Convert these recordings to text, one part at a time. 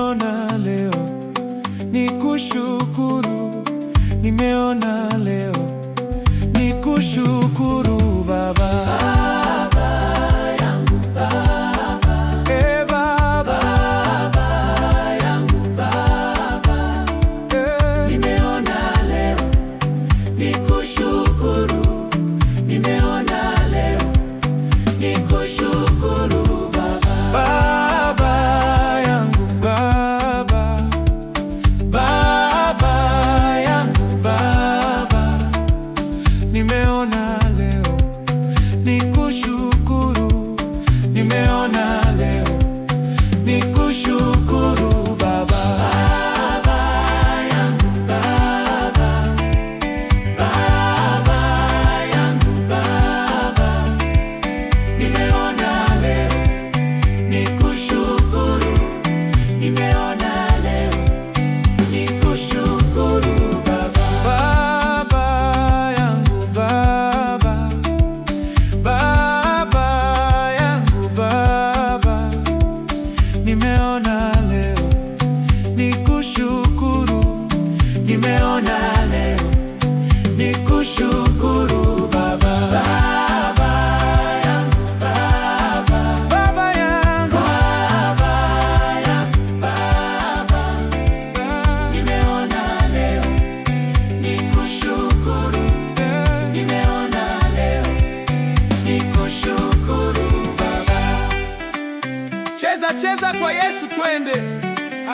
nimeona leo, nikushukuru. Nimeona leo, nikushukuru Baba. Baba yangu Baba, Baba, Baba yangu Baba, nimeona leo, nikushukuru. Nimeona leo, nikushukuru Baba. Baba yangu Baba, Baba yangu Baba, nimeona leo, nikushukuru. Nimeona leo, nikushukuru Baba. Baba yangu Baba, Baba yangu Baba, nimeona leo, nikushukuru. Nimeona leo, nikushukuru Baba. Baba yangu Baba, Baba yangu Baba, nimeona leo, nikushukuru. Nimeona leo, nikushukuru Baba. Baba yangu Baba, Baba yangu Baba yangu Baba, nimeona leo, nikushukuru. Nimeona leo, nikushukuru Baba. Cheza cheza kwa Yesu, twende.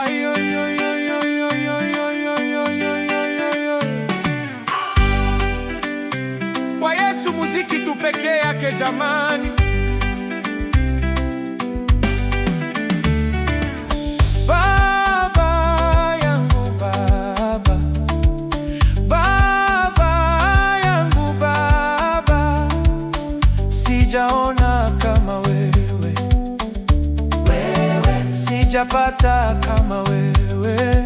Ayoyoyoyoyoyoyoyoyoyoyoyoyo. Kwa Yesu muziki tu pekee yake jamani. Baba yangu Baba, Baba yangu Baba, sijaona kama wewe, sijapata kama wewe.